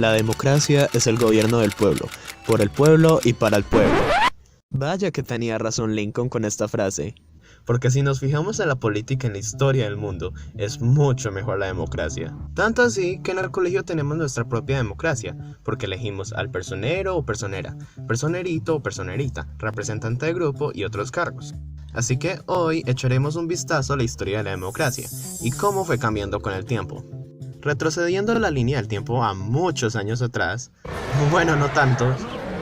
La democracia es el gobierno del pueblo, por el pueblo y para el pueblo. Vaya que tenía razón Lincoln con esta frase. Porque si nos fijamos en la política en la historia del mundo, es mucho mejor la democracia. Tanto así que en el colegio tenemos nuestra propia democracia, porque elegimos al personero o personera, personerito o personerita, representante de grupo y otros cargos. Así que hoy echaremos un vistazo a la historia de la democracia y cómo fue cambiando con el tiempo. Retrocediendo la línea del tiempo a muchos años atrás, bueno, no tantos,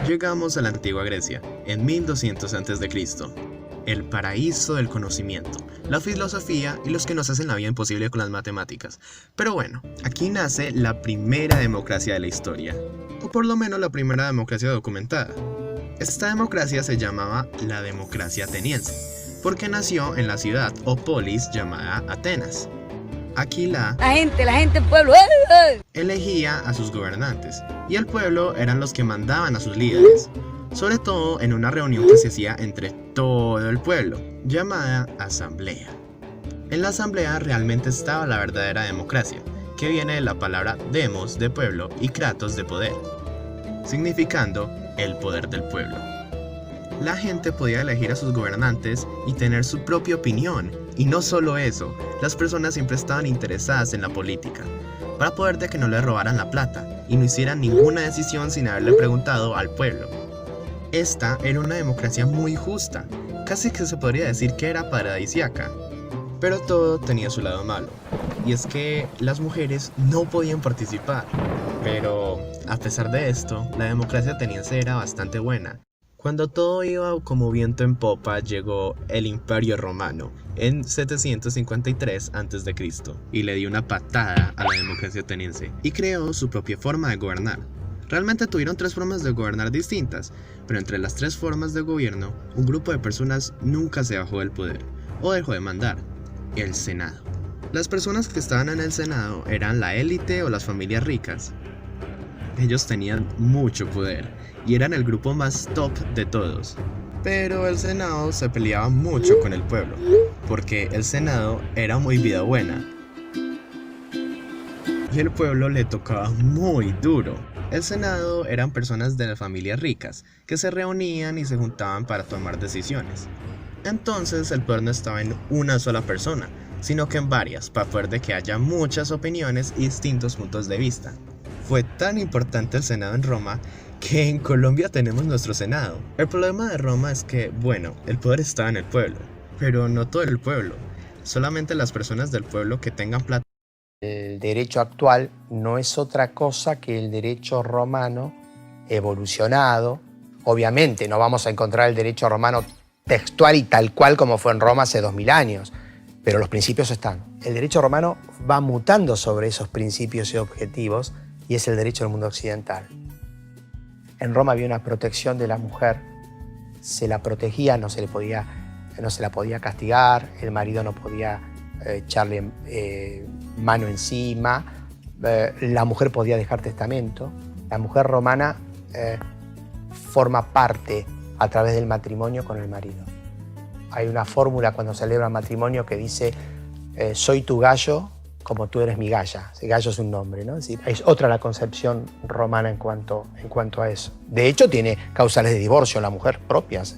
llegamos a la antigua Grecia, en 1200 a.C., el paraíso del conocimiento, la filosofía y los que nos hacen la vida imposible con las matemáticas. Pero bueno, aquí nace la primera democracia de la historia, o por lo menos la primera democracia documentada. Esta democracia se llamaba la democracia ateniense, porque nació en la ciudad o polis llamada Atenas. Aquí la gente, pueblo, elegía a sus gobernantes, y el pueblo eran los que mandaban a sus líderes, sobre todo en una reunión que se hacía entre todo el pueblo, llamada asamblea. En la asamblea realmente estaba la verdadera democracia, que viene de la palabra demos de pueblo y kratos de poder, significando el poder del pueblo. La gente podía elegir a sus gobernantes y tener su propia opinión, y no solo eso, las personas siempre estaban interesadas en la política, para poder de que no le robaran la plata y no hicieran ninguna decisión sin haberle preguntado al pueblo. Esta era una democracia muy justa, casi que se podría decir que era paradisíaca. Pero todo tenía su lado malo, y es que las mujeres no podían participar. Pero, a pesar de esto, la democracia ateniense era bastante buena. Cuando todo iba como viento en popa, llegó el Imperio Romano en 753 a.C. y le dio una patada a la democracia ateniense y creó su propia forma de gobernar. Realmente tuvieron tres formas de gobernar distintas, pero entre las tres formas de gobierno, un grupo de personas nunca se bajó del poder o dejó de mandar: el Senado. Las personas que estaban en el Senado eran la élite o las familias ricas. Ellos tenían mucho poder y eran el grupo más top de todos. Pero el Senado se peleaba mucho con el pueblo, porque el Senado era muy vida buena y el pueblo le tocaba muy duro. El Senado eran personas de las familias ricas que se reunían y se juntaban para tomar decisiones. Entonces el poder no estaba en una sola persona, sino que en varias, para poder de que haya muchas opiniones y distintos puntos de vista. Fue tan importante el Senado en Roma que en Colombia tenemos nuestro Senado. El problema de Roma es que, bueno, el poder estaba en el pueblo, pero no todo el pueblo, solamente las personas del pueblo que tengan plata. El derecho actual no es otra cosa que el derecho romano evolucionado. Obviamente no vamos a encontrar el derecho romano textual y tal cual como fue en Roma hace 2000 años, pero los principios están. El derecho romano va mutando sobre esos principios y objetivos y es el derecho del mundo occidental. En Roma había una protección de la mujer, se la protegía, no se la podía castigar, el marido no podía echarle mano encima, la mujer podía dejar testamento. La mujer romana forma parte a través del matrimonio con el marido. Hay una fórmula cuando se celebra matrimonio que dice soy tu gallo como tú eres mi galla. Ese gallo es un nombre, ¿no? Es decir, es otra la concepción romana en cuanto a eso. De hecho, tiene causales de divorcio la mujer propias.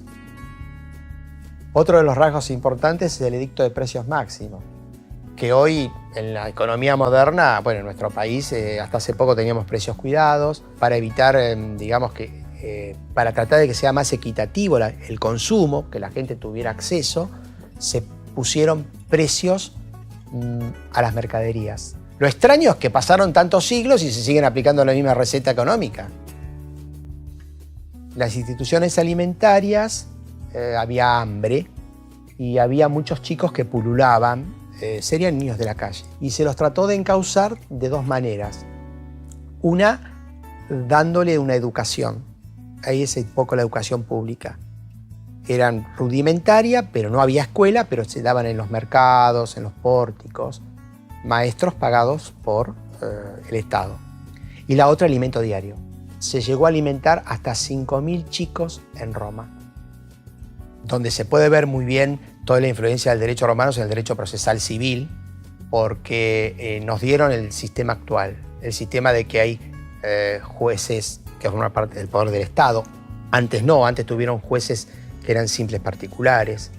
Otro de los rasgos importantes es el edicto de precios máximos, que hoy en la economía moderna, bueno, en nuestro país hasta hace poco teníamos precios cuidados para evitar, para tratar de que sea más equitativo el consumo, que la gente tuviera acceso, se pusieron precios a las mercaderías. Lo extraño es que pasaron tantos siglos y se siguen aplicando la misma receta económica. Las instituciones alimentarias, había hambre y había muchos chicos que pululaban, serían niños de la calle. Y se los trató de encauzar de dos maneras. Una, dándole una educación. Ahí es un poco la educación pública. Eran rudimentaria, pero no había escuela, pero se daban en los mercados, en los pórticos, maestros pagados por el Estado. Y la otra, alimento diario. Se llegó a alimentar hasta 5.000 chicos en Roma, donde se puede ver muy bien toda la influencia del derecho romano en el derecho procesal civil, porque nos dieron el sistema actual, el sistema de que hay jueces que forman parte del poder del Estado. Antes no, antes tuvieron jueces que eran simples particulares,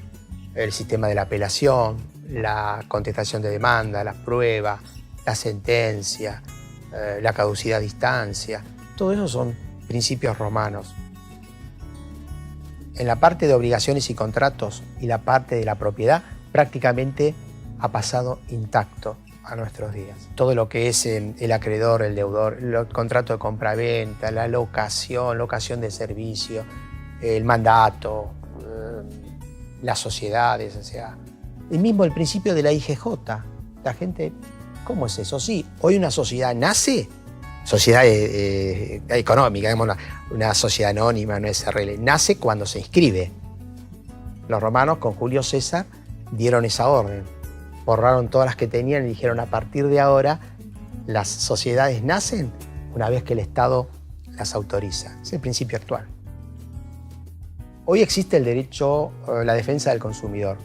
el sistema de la apelación, la contestación de demanda, la prueba, la sentencia, la caducidad a distancia. Todo eso son principios romanos. En la parte de obligaciones y contratos y la parte de la propiedad prácticamente ha pasado intacto a nuestros días. Todo lo que es el acreedor, el deudor, el contrato de compra-venta, la locación de servicio, el mandato, las sociedades, o sea, el principio de la IGJ. La gente, ¿cómo es eso? Sí, hoy una sociedad nace, sociedad económica, digamos, una sociedad anónima, no SRL, nace cuando se inscribe. Los romanos con Julio César dieron esa orden, borraron todas las que tenían y dijeron: a partir de ahora las sociedades nacen una vez que el Estado las autoriza. Es el principio actual. Hoy existe el derecho, la defensa del consumidor.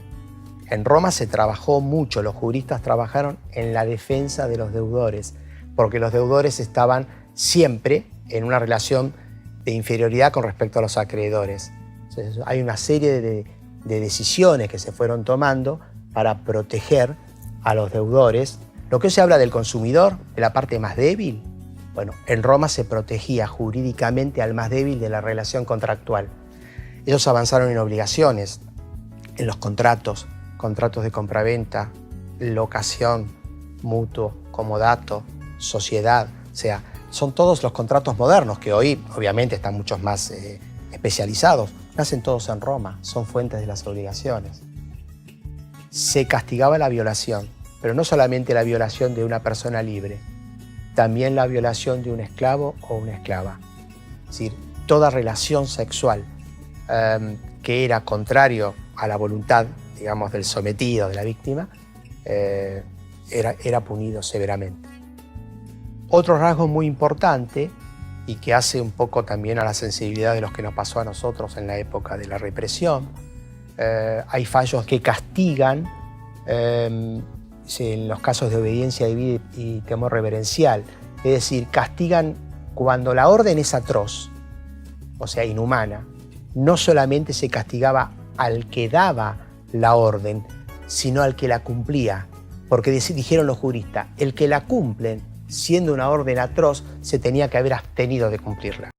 En Roma se trabajó mucho, los juristas trabajaron en la defensa de los deudores, porque los deudores estaban siempre en una relación de inferioridad con respecto a los acreedores. Entonces, hay una serie de decisiones que se fueron tomando para proteger a los deudores. Lo que hoy se habla del consumidor, de la parte más débil, bueno, en Roma se protegía jurídicamente al más débil de la relación contractual. Ellos avanzaron en obligaciones, en los contratos de compraventa, locación, mutuo, comodato, sociedad. O sea, son todos los contratos modernos que hoy obviamente están muchos más especializados. Nacen todos en Roma, son fuentes de las obligaciones. Se castigaba la violación, pero no solamente la violación de una persona libre, también la violación de un esclavo o una esclava. Es decir, toda relación sexual que era contrario a la voluntad, digamos, del sometido, de la víctima, era punido severamente. Otro rasgo muy importante, y que hace un poco también a la sensibilidad de los que nos pasó a nosotros en la época de la represión, hay fallos que castigan en los casos de obediencia debida y temor reverencial. Es decir, castigan cuando la orden es atroz, o sea, inhumana. No solamente se castigaba al que daba la orden, sino al que la cumplía. Porque dijeron los juristas, el que la cumplen, siendo una orden atroz, se tenía que haber abstenido de cumplirla.